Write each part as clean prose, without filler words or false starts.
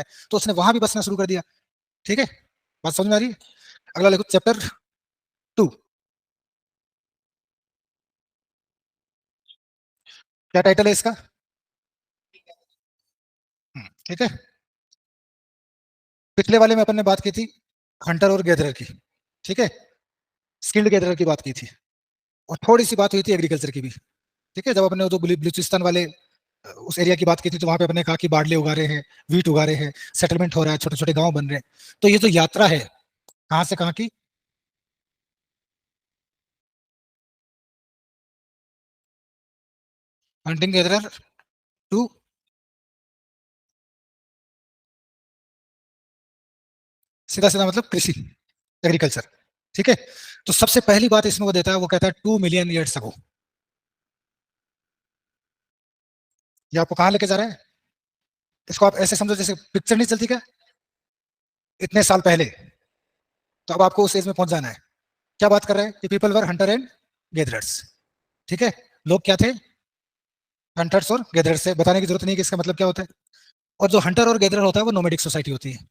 है, तो उसने वहां भी बसना शुरू कर दिया। ठीक है, बात समझ में आ रही है? अगला लिखो चैप्टर 2। क्या टाइटल है इसका? ठीक है। पिछले वाले में अपन ने बात की थी हंटर और गैदरर की। ठीक है, स्किल्ड गैदरर की बात की थी, और थोड़ी सी बात हुई थी एग्रीकल्चर की भी। ठीक है, जब अपने वो जो बलूचिस्तान वाले उस एरिया की बात की थी, तो वहां पे अपने कहा कि बाड़ले उगा रहे हैं, वीट उगा रहे हैं, सेटलमेंट हो रहा है, छोटे छोटे गांव बन रहे हैं। तो ये जो यात्रा है कहाँ से कहाँ की? हंटिंग गैदरर टू सीधा सीधा मतलब कृषि, एग्रीकल्चर। ठीक है, तो सबसे पहली बात इसमें वो देता है, वो कहता है 2 मिलियन ईयर्स अगो। ये आपको कहाँ लेके जा रहा है? इसको आप ऐसे समझो जैसे पिक्चर नहीं चलती क्या, इतने साल पहले। तो अब आपको उस एज में पहुंच जाना है। क्या बात कर रहे हैं कि people were Hunter and gatherers. ठीक है, लोग क्या थे? हंटर्स और गैदरर्स से। बताने की जरूरत नहीं कि इसका मतलब क्या होता है। और जो हंटर और गैदरर होता है वो नोमैडिक सोसाइटी होती है।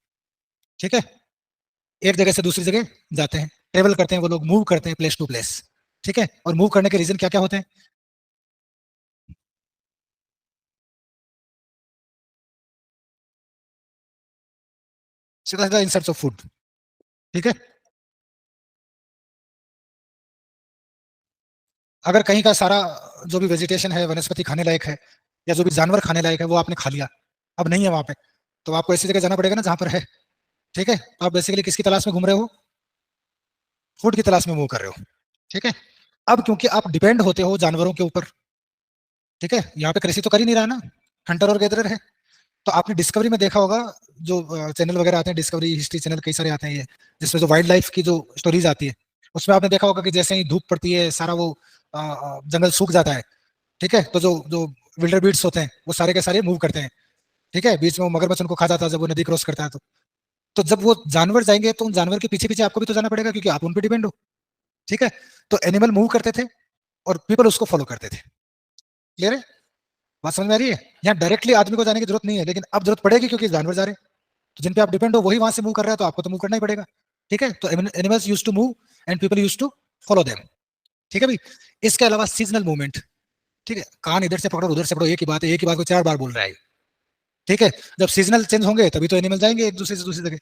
ठीक है, एक जगह से दूसरी जगह जाते हैं, ट्रेवल करते हैं, वो लोग मूव करते हैं प्लेस टू प्लेस। ठीक है, और मूव करने के रीजन क्या क्या होते हैं? सीधा सीधा इन सर्च ऑफ फूड। ठीक है, अगर कहीं का सारा जो भी वेजिटेशन है, वनस्पति खाने लायक है, या जो भी जानवर खाने लायक है, वो आपने खा लिया, अब नहीं है वहां पे, तो आपको ऐसी जगह जाना पड़ेगा ना जहां पर है। ठीक है, तो आप बेसिकली किसकी तलाश में घूम रहे हो? फूड की तलाश में मूव कर रहे हो। ठीक है, अब क्योंकि आप डिपेंड होते हो जानवरों के ऊपर। ठीक है, यहाँ पे कृषि तो कर ही नहीं रहा ना, हंटर और गैदरर है। तो आपने डिस्कवरी में देखा होगा, जो चैनल वगैरह आते हैं, डिस्कवरी हिस्ट्री चैनल कई सारे आते हैं ये, जिसमें जो वाइल्ड लाइफ की जो स्टोरीज आती है, उसमें आपने देखा होगा कि जैसे ही धूप पड़ती है सारा वो जंगल सूख जाता है। ठीक है, तो जो जो विल्डर बीड्स होते हैं वो सारे के सारे मूव करते हैं। ठीक है, बीच में वो मगरमच्छ उनको खा जाता है जब वो नदी क्रॉस करता है। तो जब वो जानवर जाएंगे तो उन जानवर के पीछे पीछे आपको भी तो जाना पड़ेगा, क्योंकि आप उन पर डिपेंड हो। ठीक है, तो एनिमल मूव करते थे और पीपल उसको फॉलो करते थे। क्लियर है? बात समझ में आ रही है? यहाँ डायरेक्टली आदमी को जाने की जरूरत नहीं है, लेकिन अब जरूरत पड़ेगी क्योंकि जानवर जा रहे हैं। तो जिन पे आप डिपेंड हो वही वहां से मूव कर रहा है, तो आपको तो मूव करना ही पड़ेगा। ठीक है, तो animals use to move and people use to follow them. ठीक है भाई। इसके अलावा सीजनल मूवमेंट। ठीक है, कान इधर से पकड़ो उधर से पकड़ो, एक ही बात है, एक ही बात को 4 बार बोल रहा है। ठीक है, जब सीजनल चेंज होंगे तभी तो एनिमल जाएंगे एक दूसरे से दूसरी जगह।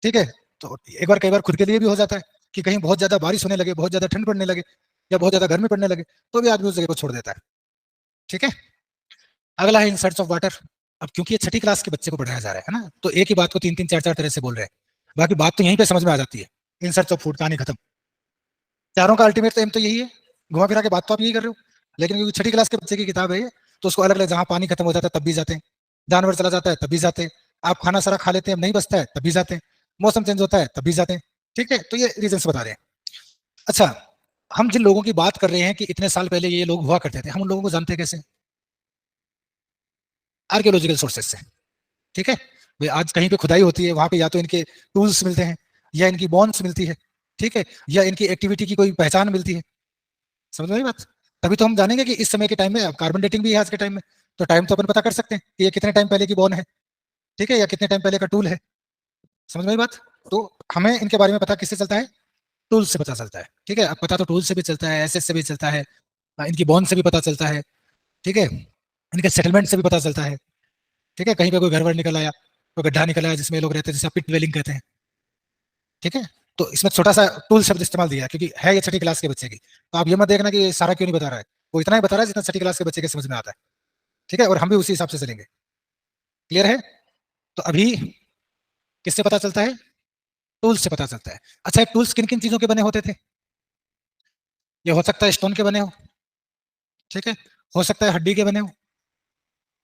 ठीक है, तो एक बार कई बार खुद के लिए भी हो जाता है कि कहीं बहुत ज्यादा बारिश होने लगे, बहुत ज्यादा ठंड पड़ने लगे, या बहुत ज्यादा गर्मी पड़ने लगे, तो भी आदमी उस जगह को छोड़ देता है। ठीक है, अगला है इन सर्च ऑफ वाटर। अब क्योंकि ये छठी क्लास के बच्चे को पढ़ाया जा रहा है ना, तो एक ही बात को तीन तीन चार चार तरह से बोल रहे हैं। बाकी बात तो यहीं पे समझ में आ जाती है। इन सर्च ऑफ फूड, कहानी खत्म। चारों का अल्टीमेट एम तो यही है। घुमा फिरा के बात तो आप यही कर रहे हो, लेकिन क्योंकि छठी क्लास के बच्चे की किताब है ये, तो उसको अलग अलग, जहां पानी खत्म हो जाता है तब भी जाते हैं, जानवर चला जाता है तब भी जाते हैं, आप खाना सारा खा लेते हैं नहीं बचता है तब भी जाते हैं, मौसम चेंज होता है तब भी जाते हैं। ठीक है, तो ये रीजन बता रहे हैं। अच्छा, हम जिन लोगों की बात कर रहे हैं कि इतने साल पहले ये लोग हुआ करते थे, हम उन लोगों को जानते कैसे? आर्कियोलॉजिकल सोर्सेज से। ठीक है, भाई आज कहीं पे खुदाई होती है, वहां पे या तो इनके टूल्स मिलते हैं, या इनकी बॉन्स मिलती है। ठीक है, या इनकी एक्टिविटी की कोई पहचान मिलती है। समझ में आई बात? तभी तो हम जानेंगे कि इस समय के टाइम में कार्बन डेटिंग भी है आज के टाइम में, तो टाइम तो अपन पता कर सकते हैं कि ये कितने टाइम पहले की बॉन है। ठीक है, या कितने टाइम पहले का टूल है। समझ में आई बात? तो हमें इनके बारे में पता किससे चलता है? टूल से पता चलता है। ठीक है, अब पता तो टूल से भी चलता है, एसएस से भी चलता है, इनकी बॉन्ड से भी पता चलता है। ठीक है, इनके सेटलमेंट से भी पता चलता है। ठीक है, कहीं पे कोई घर वर निकल आया, कोई गड्ढा निकल आया जिसमें लोग रहते हैं, जिसे पिट वेलिंग कहते हैं। ठीक है, तो इसमें छोटा सा टूल शब्द इस्तेमाल दिया है, क्योंकि है ये छठी क्लास के बच्चे की, तो आप ये मत देखना कि ये सारा क्यों नहीं बता रहा है। वो इतना ही बता रहा है जितना छठी क्लास के बच्चे के समझ में आता है। ठीक है, और हम भी उसी हिसाब से चलेंगे। क्लियर है? तो अभी किससे पता चलता है? टूल्स से पता चलता है। अच्छा, टूल्स किन किन चीजों के बने होते थे? ये हो सकता है स्टोन के बने हो। ठीक है, हो सकता है हड्डी के बने हो,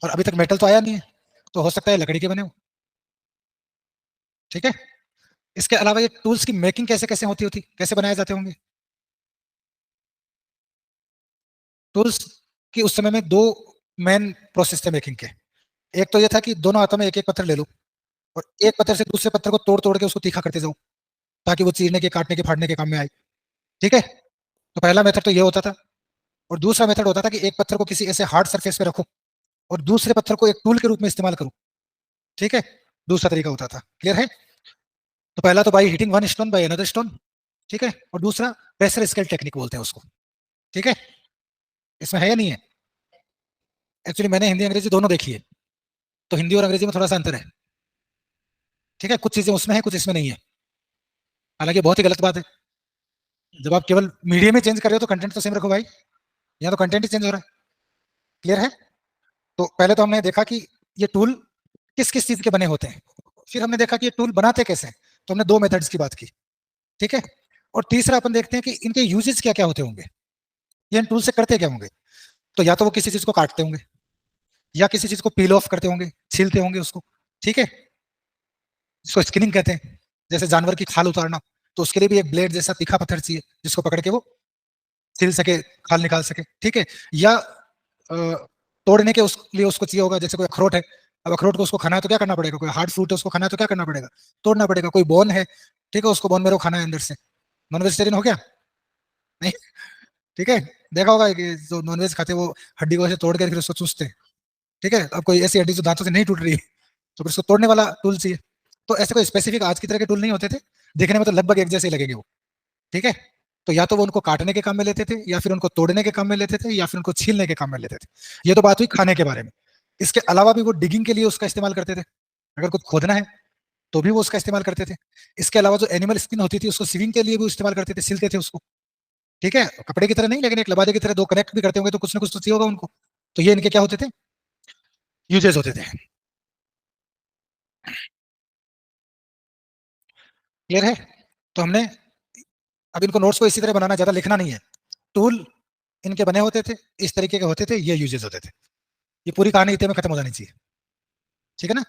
और अभी तक मेटल तो आया नहीं है, तो हो सकता है लकड़ी के बने हो। ठीक है, इसके अलावा ये टूल्स की मेकिंग कैसे कैसे होती होती कैसे बनाए जाते होंगे? टूल्स की उस समय में दो मेन प्रोसेस थे मेकिंग के। एक तो ये था कि दोनों हाथों में एक एक पत्थर ले लो, और एक पत्थर से दूसरे पत्थर को तोड़ तोड़ के उसको तीखा करते जाओ, ताकि वो चीरने के, काटने के, फाड़ने के काम में आए। ठीक है, तो पहला मेथड तो ये होता था। और दूसरा मेथड होता था कि एक पत्थर को किसी ऐसे हार्ड सरफेस पे रखो, और दूसरे पत्थर को एक टूल के रूप में इस्तेमाल करो। ठीक है, दूसरा तरीका होता था। क्लियर है? तो पहला तो by hitting one stone by another stone, ठीक है, और दूसरा प्रेशर स्केल टेक्निक बोलते हैं उसको। ठीक है, इसमें है या नहीं है? एक्चुअली मैंने हिंदी अंग्रेजी दोनों देखी है, तो हिंदी और अंग्रेजी में थोड़ा सा अंतर है। ठीक है, कुछ चीजें उसमें है, कुछ इसमें नहीं है, हालांकि बहुत ही गलत बात है। जब आप केवल मीडियम में चेंज कर रहे हो तो कंटेंट तो सेम रखो भाई, यहाँ तो कंटेंट ही चेंज हो रहा है। क्लियर है? तो पहले तो हमने देखा कि ये टूल किस किस चीज के बने होते हैं, फिर हमने देखा कि ये टूल बनाते कैसे हैं, तो हमने दो मेथड्स की बात की। ठीक है, और तीसरा अपन देखते हैं कि इनके यूजेस क्या क्या होते होंगे, ये इन टूल से करते क्या होंगे। तो या तो वो किसी चीज को काटते होंगे, या किसी चीज को पील ऑफ करते होंगे, छीलते होंगे उसको। ठीक है, जिसको स्किनिंग कहते हैं, जैसे जानवर की खाल उतारना, तो उसके लिए भी एक ब्लेड जैसा तीखा पत्थर चाहिए जिसको पकड़ के वो छील सके, खाल निकाल सके। ठीक है, या तोड़ने के उस लिए उसको चाहिए होगा, जैसे कोई अखरोट है, अब अखरोट को उसको खाना है तो क्या करना पड़ेगा, कोई हार्ड फ्रूट है उसको खाना है तो क्या करना पड़ेगा, तोड़ना पड़ेगा। कोई बोन है, ठीक है, उसको बोन मेरो खाना है अंदर से, नॉन वेजिटेरियन हो गया? नहीं। ठीक है, देखा होगा कि जो नॉनवेज खाते हैं वो हड्डी को ऐसे तोड़ के फिर उसको चूसते हैं। ठीक है, अब कोई ऐसी हड्डी जो दांतों से नहीं टूट रही है, तो फिर उसको तोड़ने वाला टूल चाहिए। तो ऐसे कोई स्पेसिफिक आज की तरह के टूल नहीं होते थे, दिखने में तो लगभग एक जैसे ही लगेंगे वो। ठीक है, तो या तो वो उनको काटने के काम में लेते थे, या फिर उनको तोड़ने के काम में लेते थे, या फिर उनको छीलने के काम में लेते थे। ये तो बात हुई खाने के बारे में। इसके अलावा भी वो डिगिंग के लिए उसका इस्तेमाल करते थे, अगर कुछ खोदना है तो भी वो उसका इस्तेमाल करते थे। इसके अलावा जो एनिमल स्किन होती थी उसको सीविंग के लिए भी इस्तेमाल करते थे, सिलते थे उसको। ठीक है, कपड़े की तरह नहीं, लेकिन एक लबादे की तरह दो कनेक्ट भी करते होंगे तो कुछ ना कुछ तो चाहिए होगा उनको। तो ये इनके क्या होते थे, यूजेस होते थे। क्लियर है? तो हमने अब इनको नोट्स को इसी तरह बनाना, ज्यादा लिखना नहीं है। टूल इनके बने होते थे, इस तरीके के होते थे, ये यूजेस होते थे। ये पूरी कहानी इतने में खत्म हो जानी चाहिए। ठीक है ना?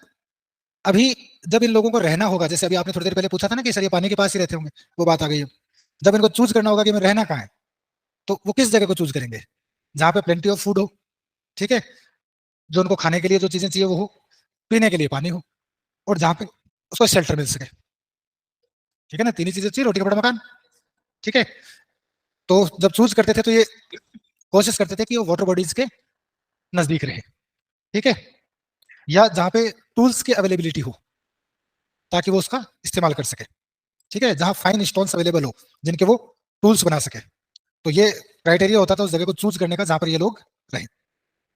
अभी जब इन लोगों को रहना होगा, जैसे अभी आपने थोड़ी देर पहले पूछा था ना कि सर ये पानी के पास ही रहते होंगे, वो बात आ गई है। जब इनको चूज करना होगा कि मैं रहना कहाँ है, तो वो किस जगह को चूज करेंगे, जहां पे प्लेंटी ऑफ फूड हो। ठीक है, जो उनको खाने के लिए जो चीजें चाहिए वो हो, पीने के लिए पानी हो, और जहां पे उसको शेल्टर मिल सके। ठीक है ना, तीन ही चीजें चाहिए, रोटी कपड़ा मकान। ठीक है, तो जब चूज करते थे तो ये कोशिश करते थे कि वो वाटर बॉडीज के नजदीक रहे। ठीक है, या जहां पे टूल्स की अवेलेबिलिटी हो ताकि वो उसका इस्तेमाल कर सके। ठीक है, जहां फाइन स्टोन्स अवेलेबल हो जिनके वो टूल्स बना सके। तो ये क्राइटेरिया होता था उस जगह को चूज करने का जहां पर ये लोग रहे।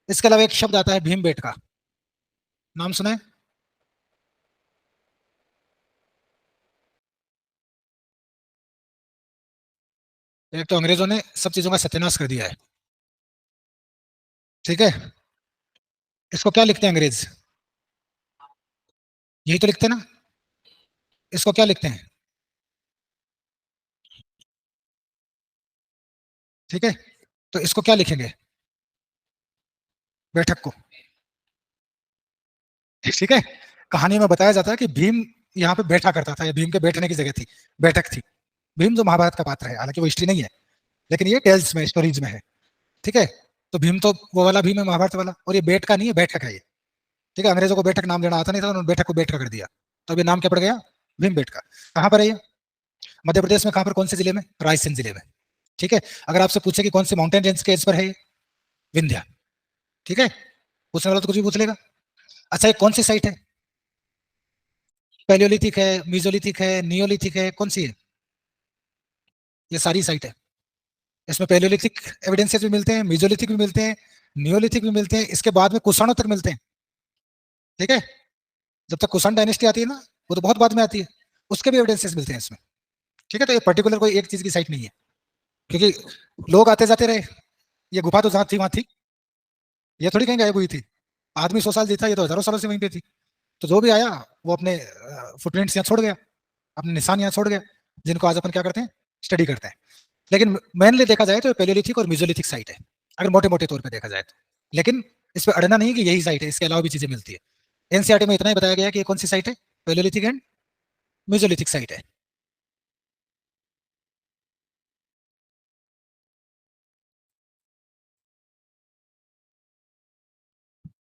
इसके अलावा एक शब्द आता है भीम बेट का, नाम सुना है? एक तो अंग्रेजों ने सब चीजों का सत्यानाश कर दिया है। ठीक है, इसको क्या लिखते हैं अंग्रेज? यही तो लिखते हैं ना। इसको क्या लिखते हैं? ठीक है, तो इसको क्या लिखेंगे, बैठक को। ठीक है, कहानी में बताया जाता है कि भीम यहाँ पे बैठा करता था, या भीम के बैठने की जगह थी, बैठक थी। भीम जो महाभारत का पात्र है, हालांकि वो हिस्ट्री नहीं है, लेकिन ये टेल्स में, स्टोरीज में है। ठीक है, तो भीम तो वो वाला भीम है महाभारत वाला, और ये बैठ का नहीं है, बैठक है ये। ठीक है, अंग्रेजों को बैठक नाम देना आता नहीं था, उन्होंने बैठक को बैठ का कर दिया, तो अब ये नाम क्या पड़ गया, भीम बैठ का। कहाँ पर है ये? मध्य प्रदेश में। कहाँ पर, कौन से जिले में? रायसेन जिले में। ठीक है, अगर आपसे पूछे कि कौन से माउंटेन रेंज के एज पर है ये, विंध्या। ठीक है, पूछने वाला तो कुछ भी पूछ लेगा। अच्छा, ये कौन सी साइट है? पैलियोलिथिक है, मीजोलिथिक है, नियोलिथिक है, कौन सी है? ये सारी साइट है। इसमें पैलियोलिथिक एविडेंसेस भी मिलते हैं, मीजोलिथिक भी मिलते हैं, नियोलिथिक भी मिलते हैं, इसके बाद में कुषाणों तक मिलते हैं। ठीक है, जब तक कुषाण डायनेस्टी आती है ना, वो तो बहुत बाद में आती है, उसके भी एविडेंसेस मिलते हैं इसमें। ठीक है, तो ये पर्टिकुलर कोई एक चीज की साइट नहीं है, क्योंकि लोग आते जाते रहे, ये गुफा तो जहां थी वहां थी, ये थोड़ी कहीं गायब हुई थी। आदमी 100 साल जीता, ये तो हजारों सालों से वहीं पे थी। तो जो भी आया वो अपने फुटप्रिंट्स यहाँ छोड़ गया, अपने निशान यहाँ छोड़ गया, जिनको आज अपन क्या करते हैं, स्टडी करते हैं। लेकिन मेनली देखा जाए तो पेलियोलिथिक और मिजोलिथिक साइट है, अगर मोटे मोटे तौर पर देखा जाए तो। लेकिन इस पर अड़ना नहीं कि यही साइट है, इसके अलावा भी चीजें मिलती है। एनसीईआरटी में इतना ही बताया गया कि ये कौन सी साइट है, पेलियोलिथिक एंड मिजोलिथिक साइट है।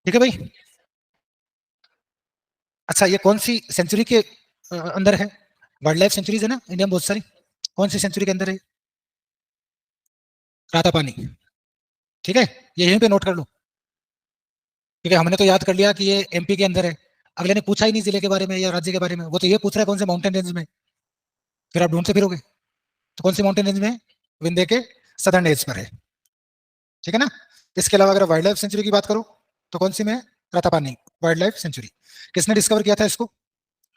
ठीक है भाई। अच्छा, ये कौन सी सेंचुरी के अंदर है? वाइल्ड लाइफ सेंचुरीज है ना इंडिया में बहुत सारी, कौन सी सेंचुरी के अंदर है? रातापानी। ठीक है, ये यहीं पे नोट कर लो, क्योंकि हमने तो याद कर लिया कि ये एमपी के अंदर है। अगले ने पूछा ही नहीं जिले के बारे में या राज्य के बारे में, वो तो ये पूछ रहा है कौन से माउंटेन रेंज में, फिर आप ढूंढते फिरोगे। तो कौन सी माउंटेन रेंज में है? विंध्य के सदर्न एज पर है, ठीक है ना। इसके अलावा अगर वाइल्ड लाइफ सेंचुरी की बात करो तो कौन सी में है? Ratapani wild life sanctuary. किसने डिस्कवर किया था इसको?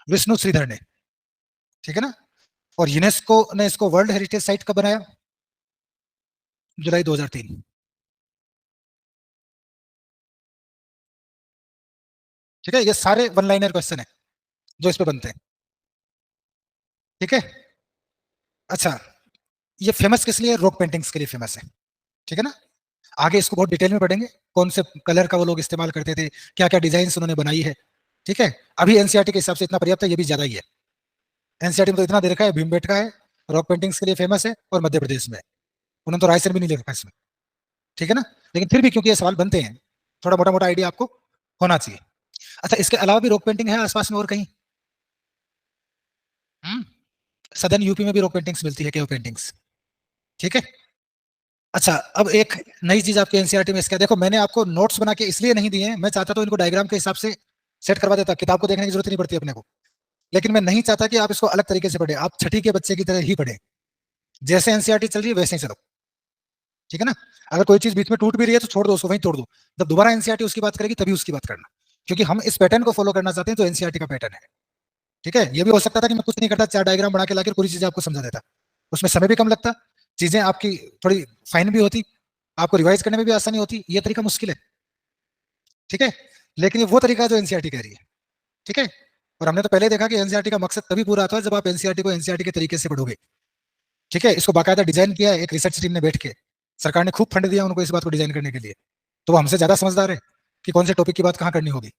विष्णु श्रीधर ने, ठीक है ना। और यूनेस्को ने इसको वर्ल्ड हेरिटेज साइट कब बनाया? जुलाई 2003। ठीक है, ये सारे वन लाइनर क्वेश्चन है जो इस पे बनते हैं, ठीक है। अच्छा, ये फेमस किस लिए? रॉक पेंटिंग्स के लिए फेमस है, ठीक है ना। आगे इसको बहुत डिटेल में पढ़ेंगे, कौन से कलर का वो लोग इस्तेमाल करते थे, क्या क्या डिजाइन उन्होंने बनाई है, ठीक है। अभी एनसीईआरटी के हिसाब से इतना पर्याप्त है, ये भी ज्यादा ही है। एनसीईआरटी में तो इतना दे रखा है, भीमबेटका है, रॉक पेंटिंग्स के लिए फेमस है, और मध्य प्रदेश में है। उन्होंने तो रायसेन भी नहीं ले रखा इसमें, ठीक है ना। लेकिन फिर भी क्योंकि ये सवाल बनते हैं, थोड़ा मोटा मोटा आइडिया आपको होना चाहिए। अच्छा, इसके अलावा भी रॉक पेंटिंग है आसपास में और कहीं? सदर्न यूपी में भी रॉक पेंटिंग्स मिलती है, केव पेंटिंग्स, ठीक है। अच्छा, अब एक नई चीज आपके एनसीईआरटी में इसका देखो, मैंने आपको नोट्स बना के इसलिए नहीं दिए हैं, मैं चाहता तो इनको डायग्राम के हिसाब से सेट करवा देता, किताब को देखने की जरूरत नहीं पड़ती अपने को। लेकिन मैं नहीं चाहता कि आप इसको अलग तरीके से पढ़े, आप छठी के बच्चे की तरह ही पढ़े, जैसे एनसीईआरटी चल रही है वैसे ही चलो, ठीक है ना। अगर कोई चीज बीच में टूट भी रही है तो छोड़ दो उसको, वहीं तोड़ दो, जब दोबारा एनसीईआरटी उसकी बात करेगी तभी उसकी बात करना, क्योंकि हम इस पैटर्न को फॉलो करना चाहते हैं जो एनसीईआरटी का पैटर्न है, ठीक है। ये भी हो सकता था कि मैं कुछ नहीं करता, 4 डायग्राम बना के लाकर पूरी चीजें आपको समझा देता, उसमें समय भी कम लगता, चीजें आपकी थोड़ी फाइन भी होती, आपको रिवाइज करने में भी आसानी होती। ये तरीका मुश्किल है, ठीक है, लेकिन ये वो तरीका है जो एनसीईआरटी कह रही है, ठीक है। और हमने तो पहले देखा कि एनसीईआरटी का मकसद तभी पूरा आता है जब आप एनसीईआरटी को एनसीईआरटी के तरीके से पढ़ोगे, ठीक है। इसको बाकायदा डिजाइन किया है एक रिसर्च टीम ने बैठ के, सरकार ने खूब फंड दिया उनको इस बात को डिजाइन करने के लिए, तो वो हमसे ज्यादा समझदार है कि कौन से टॉपिक की बात कहाँ करनी होगी,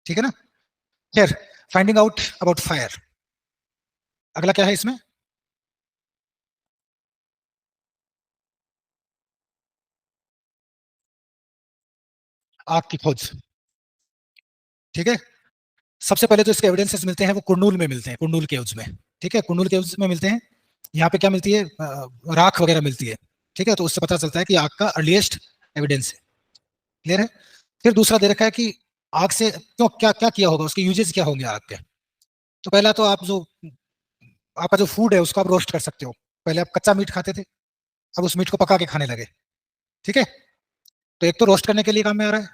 ठीक है ना। खैर, फाइंडिंग आउट अबाउट फायर, अगला क्या है इसमें? आग की खोज, ठीक है। सबसे पहले जो इसके एविडेंसेस मिलते हैं वो कुर्नूल में मिलते हैं, कुर्नूल केव्स में, ठीक है, कुर्नूल केव्स में मिलते हैं। यहाँ पे क्या मिलती है? राख वगैरह मिलती है, ठीक है, तो उससे पता चलता है कि आग का अर्लीस्ट एविडेंस है, क्लियर है। फिर दूसरा दे रखा है कि आग से क्यों, क्या क्या किया होगा, उसके यूजेस क्या होंगे आग के। तो पहला तो आप जो आपका जो फूड है उसको आप रोस्ट कर सकते हो, पहले आप कच्चा मीट खाते थे, अब उस मीट को पका के खाने लगे, ठीक है। तो एक तो रोस्ट करने के लिए काम में आ रहा है,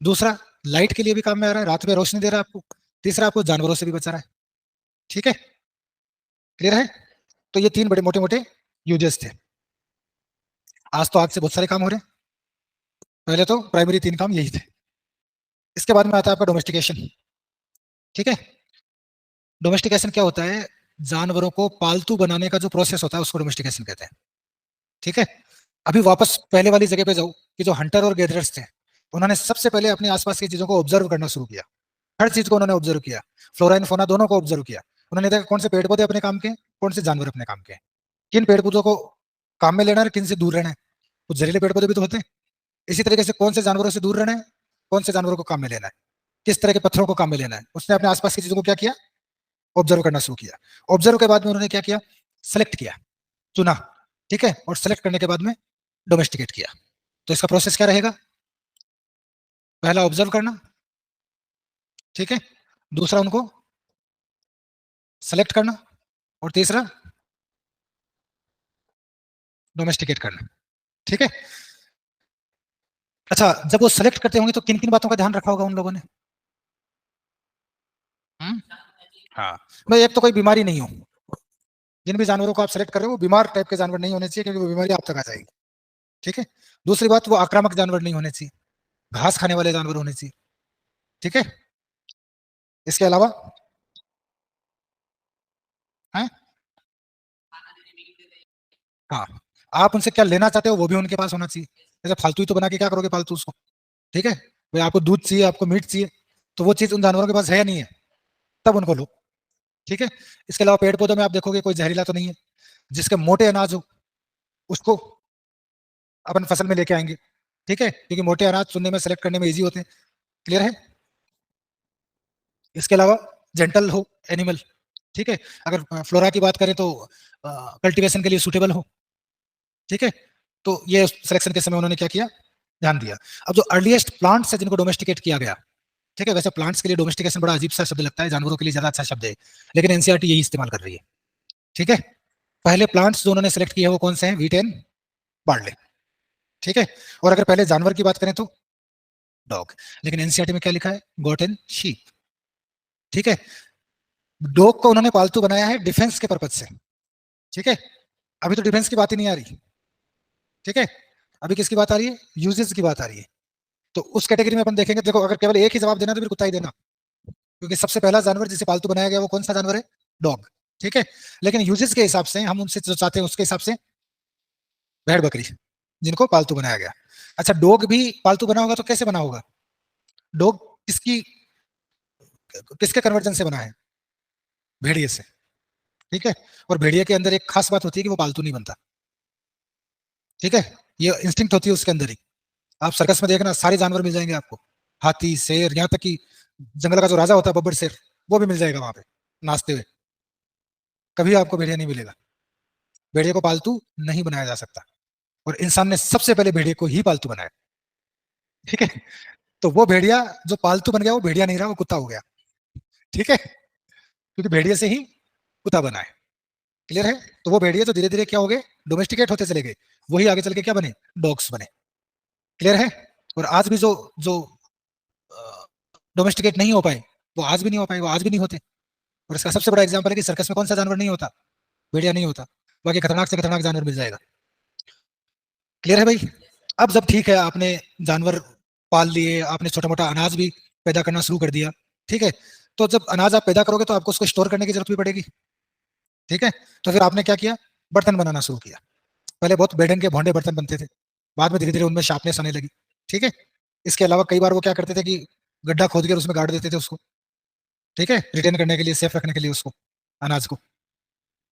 दूसरा लाइट के लिए भी काम में आ रहा है, रात में रोशनी दे रहा है आपको, तीसरा आपको जानवरों से भी बचा रहा है, ठीक है, क्लियर है। तो ये 3 बड़े मोटे मोटे यूजेस थे। आज तो आग से बहुत सारे काम हो रहे हैं, पहले तो प्राइमरी 3 काम यही थे। इसके बाद में आता है आपका डोमेस्टिकेशन, ठीक है। डोमेस्टिकेशन क्या होता है? जानवरों को पालतू बनाने का जो प्रोसेस होता है उसको डोमेस्टिकेशन कहते हैं, ठीक है। अभी वापस पहले वाली जगह पे जाओ कि जो हंटर और गैदरर्स थे, उन्होंने सबसे पहले अपने आसपास की चीजों को ऑब्जर्व करना शुरू किया, हर चीज को उन्होंने ऑब्जर्व किया, फ्लोरा एंड फोना दोनों को ऑब्जर्व किया। उन्होंने देखा कौन से पेड़ पौधे अपने काम के हैं, कौन से जानवर अपने काम के हैं, किन पेड़ पौधों को काम में लेना है, किन से दूर रहना है। कुछ जहरीले पेड़ पौधे भी तो होते हैं। इसी तरीके से कौन से जानवरों से दूर रहना है, कौन से जानवरों को काम में लेना है, किस तरह के पत्थरों को काम में लेना है, उसने अपने आसपास की चीजों को क्या किया? ऑब्जर्व करना शुरू किया। ऑब्जर्व के बाद में उन्होंने क्या किया? सेलेक्ट किया, चुना, ठीक है, और सेलेक्ट करने के बाद में डोमेस्टिकेट किया। तो इसका प्रोसेस क्या रहेगा? पहला ऑब्जर्व करना, ठीक है, दूसरा उनको सेलेक्ट करना, और तीसरा डोमेस्टिकेट करना, ठीक है। अच्छा, जब वो सेलेक्ट करते होंगे तो किन किन बातों का ध्यान रखा होगा उन लोगों ने? हम्म? हाँ, भाई एक तो कोई बीमारी नहीं हो, जिन भी जानवरों को आप सेलेक्ट कर रहे हो वो बीमार टाइप के जानवर नहीं होने चाहिए, क्योंकि वो बीमारी आप तक आ जाएगी, ठीक है। दूसरी बात, वो आक्रामक जानवर नहीं होने चाहिए, घास खाने वाले जानवर होने चाहिए, ठीक है। इसके अलावा है, हाँ, आप उनसे क्या लेना चाहते हो वो भी उनके पास होना चाहिए। जैसे फालतू ही तो बना के क्या करोगे फालतू उसको, ठीक है। भाई आपको दूध चाहिए, आपको मीट चाहिए, तो वो चीज उन जानवरों के पास है या नहीं है, तब उनको लो, ठीक है। इसके अलावा पेड़ पौधों में आप देखोगे कोई जहरीला तो नहीं है, जिसके मोटे अनाज हो उसको अपन फसल में लेके आएंगे, ठीक है, क्योंकि मोटे अनाज चुनने में, सेलेक्ट करने में इजी होते हैं, क्लियर है। इसके अलावा जेंटल हो एनिमल, ठीक है, अगर फ्लोरा की बात करें तो कल्टीवेशन के लिए सुटेबल हो, ठीक है। तो ये सिलेक्शन के समय उन्होंने क्या किया? ध्यान दिया। अब जो अर्लीस्ट प्लांट्स है जिनको डोमेस्टिकेट किया गया, ठीक है, वैसे प्लांट्स के लिए डोमेस्टिकेशन बड़ा अजीब सा शब्द लगता है, जानवरों के लिए ज्यादा अच्छा शब्द है, लेकिन एनसीईआरटी यही इस्तेमाल कर रही है। ठीक है, पहले प्लांट्स जो उन्होंने सेलेक्ट किए हैं वो कौन से हैं? Wheat and barley. ठीक है, और अगर पहले जानवर की बात करें तो डॉग, लेकिन एनसीईआरटी में क्या लिखा है? Goat and sheep. ठीक है, डॉग को उन्होंने पालतू बनाया है डिफेंस के पर्पज से। ठीक है, अभी तो डिफेंस की बात ही नहीं आ रही। ठीक है, अभी किसकी बात आ रही है? यूजेस की बात आ रही है। तो उस कैटेगरी में अपन देखेंगे, देखो अगर केवल एक ही जवाब देना तो फिर कुत्ता ही देना, क्योंकि सबसे पहला जानवर जिसे पालतू बनाया गया वो कौन सा जानवर है? डॉग। ठीक है, लेकिन यूजेस के हिसाब से हम उनसे जो चाहते हैं उसके हिसाब से भेड़ बकरी, जिनको पालतू बनाया गया। अच्छा, डॉग भी पालतू बना होगा तो कैसे बना होगा? डॉग किसकी, किसके कन्वर्जन से बना है? भेड़िए से। ठीक है, और भेड़िए के अंदर एक खास बात होती है कि वो पालतू नहीं बनता। ठीक है, ये इंस्टिंक्ट होती है उसके अंदर ही। आप सर्कस में देखना, सारे जानवर मिल जाएंगे आपको, हाथी, शेर, यहाँ तक कि जंगल का जो राजा होता है बब्बर शेर, वो भी मिल जाएगा वहां पे नाचते हुए। कभी आपको भेड़िया नहीं मिलेगा। भेड़िया को पालतू नहीं बनाया जा सकता, और इंसान ने सबसे पहले भेड़िए को ही पालतू बनाया। ठीक है, तो वो भेड़िया जो पालतू बन गया वो भेड़िया नहीं रहा, वो कुत्ता हो गया। ठीक है, क्योंकि भेड़िए से ही कुत्ता बना है। क्लियर है? तो वो भेड़िए तो धीरे धीरे क्या हो गए? डोमेस्टिकेट होते चले गए, वही आगे चल के क्या बने? डॉग्स बने। क्लियर है? और आज भी जो जो डोमेस्टिकेट नहीं हो पाए, वो आज भी नहीं हो पाए, वो आज भी नहीं होते। और इसका सबसे बड़ा एग्जाम्पल है कि सर्कस में कौन सा जानवर नहीं होता? भेड़िया नहीं होता। बाकी खतरनाक से खतरनाक जानवर मिल जाएगा। क्लियर है भाई? अब जब ठीक है, आपने जानवर पाल लिए, आपने छोटा मोटा अनाज भी पैदा करना शुरू कर दिया। ठीक है, तो जब अनाज आप पैदा करोगे तो आपको उसको स्टोर करने की जरूरत भी पड़ेगी। ठीक है, तो फिर आपने क्या किया? बर्तन बनाना शुरू किया। पहले बहुत बेडन के भोंडे बर्तन बनते थे, बाद में धीरे धीरे उनमें शार्पनेस आने लगी। ठीक है, इसके अलावा कई बार वो क्या करते थे कि गड्ढा खोद कर उसमें गाड़ देते थे उसको। ठीक है, रिटेन करने के लिए, सेफ रखने के लिए उसको, अनाज को।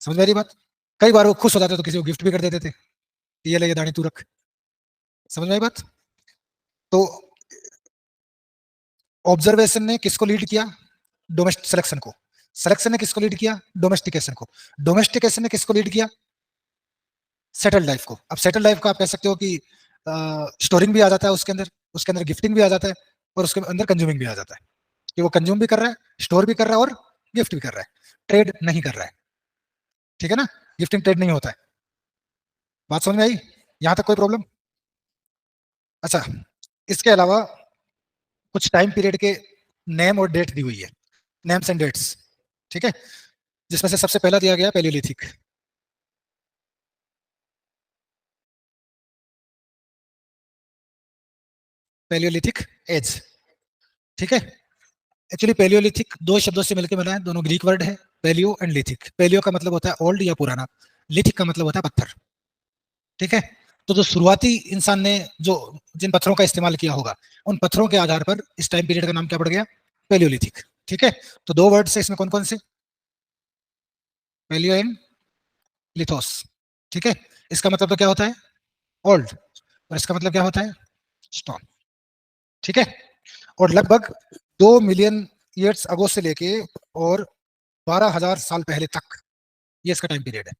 समझ में आ रही बात? कई बार वो खुश हो जाते तो किसी को गिफ्ट भी कर देते थे कि ये ले, ये दानी तू रख। समझ में आई बात? तो ऑब्जर्वेशन ने किसको लीड किया? डोमेस्टिक सिलेक्शन को। सिलेक्शन ने किसको लीड किया? डोमेस्टिकेशन को। डोमेस्टिकेशन ने किसको लीड किया? सेटल लाइफ को। अब सेटल लाइफ को आप कह सकते हो कि स्टोरिंग भी आ जाता है उसके अंदर गिफ्टिंग भी आ जाता है, और उसके अंदर कंज्यूमिंग भी आ जाता है, कि वो कंज्यूम भी कर रहा है, स्टोर भी कर रहा है, और गिफ्ट भी कर रहा है, ट्रेड नहीं कर रहा है। ठीक है ना? गिफ्टिंग ट्रेड नहीं होता है। बात समझ में आई? यहां तक कोई प्रॉब्लम? अच्छा, इसके अलावा कुछ टाइम पीरियड के नेम और डेट दी हुई है, नेम्स एंड डेट्स। ठीक है, जिसमें से सबसे पहला दिया गया पैलियोलिथिक। Palaeolithic as. ठीक है, एक्चुअली पैलियोलिथिक दो शब्दों से मिलकर बना है, दोनों ग्रीक वर्ड है, पैलियो एंड लिथिक। पैलियो का मतलब होता है ओल्ड या पुराना, लिथिक का मतलब होता है पत्थर। ठीक है, तो जो शुरुआती इंसान ने जो जिन पत्थरों का इस्तेमाल किया होगा, उन पत्थरों के आधार पर इस टाइम पीरियड का नाम क्या पड़ गया? पैलियोलिथिक। ठीक है, तो दो वर्ड से इसमें कौन कौन से? Palaeo and lithos. ठीक है, इसका मतलब तो क्या होता है? ओल्ड, और इसका मतलब क्या होता है? स्टोन। ठीक है, और लगभग 2 मिलियन ईयर्स अगो से लेके और 12,000 साल पहले तक ये इसका टाइम पीरियड है।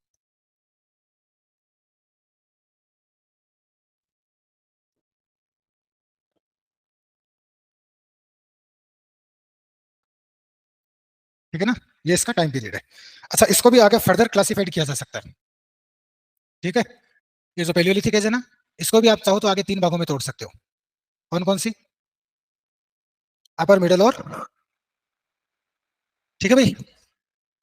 ठीक है ना? ये इसका टाइम पीरियड है। अच्छा, इसको भी आगे फर्दर क्लासिफाइड किया जा सकता है। ठीक है, ये जो पेलियोलिथिक एज है ना, इसको भी आप चाहो तो आगे 3 भागों में तोड़ सकते हो। कौन कौन सी? अपर, मिडल और, ठीक है भाई,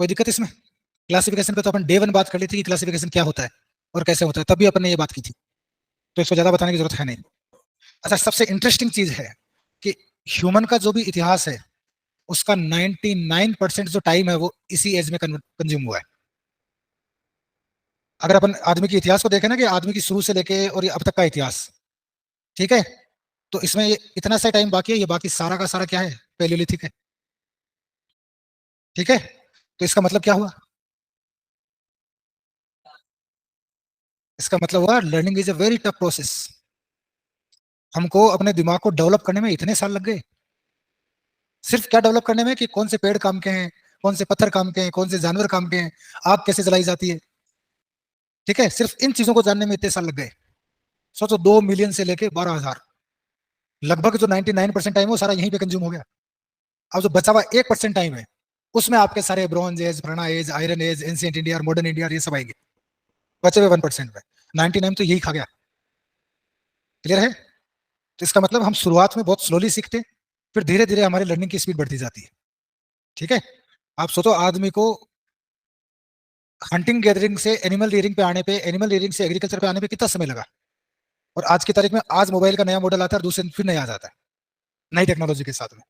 कोई दिक्कत इसमें? क्लासिफिकेशन पे तो अपन डे 1 बात कर ली थी कि क्लासिफिकेशन क्या होता है और कैसे होता है, तभी अपन ने ये बात की थी, तो इसको ज्यादा बताने की जरूरत है नहीं। अच्छा, सबसे इंटरेस्टिंग चीज है कि ह्यूमन का जो भी इतिहास है, उसका 99% जो टाइम है वो इसी एज में कंज्यूम हुआ है। अगर अपन आदमी के इतिहास को देखें ना, कि आदमी की शुरू से लेके और ये अब तक का इतिहास, ठीक है, तो इसमें ये इतना सा टाइम बाकी है, ये बाकी सारा का सारा क्या है? पैलियोलिथिक है। ठीक है, तो इसका मतलब क्या हुआ? इसका मतलब हुआ learning is a very tough process. हमको अपने दिमाग को डेवलप करने में इतने साल लग गए, सिर्फ क्या डेवलप करने में, कि कौन से पेड़ काम के हैं, कौन से पत्थर काम के हैं, कौन से जानवर काम के हैं, आग कैसे जलाई जाती है। ठीक है, सिर्फ इन चीजों को जानने में इतने साल लग गए। सोचो, 2 मिलियन से लेके 12,000, लगभग जो 99% टाइम है वो सारा यहीं पे कंज्यूम हो गया। अब जो बचा हुआ 1% टाइम है, उसमें आपके सारे ब्रॉन्ज एज, प्रणा age, iron age, ancient India और मॉडर्न इंडिया ये सब आएंगे। बचे हुए 1% में 99 तो यही खा गया। क्लियर है? तो इसका मतलब हम शुरुआत में बहुत स्लोली सीखते हैं, फिर धीरे धीरे हमारी लर्निंग की स्पीड बढ़ती जाती है। ठीक है? आप सोचो आदमी को हंटिंग गैदरिंग से एनिमल रियरिंग पे आने पे, एनिमल रियरिंग से एग्रीकल्चर पे आने पे कितना समय लगा, और आज की तारीख में आज मोबाइल का नया मॉडल आता है और दूसरे दिन फिर नया आ जाता है नई टेक्नोलॉजी के साथ में।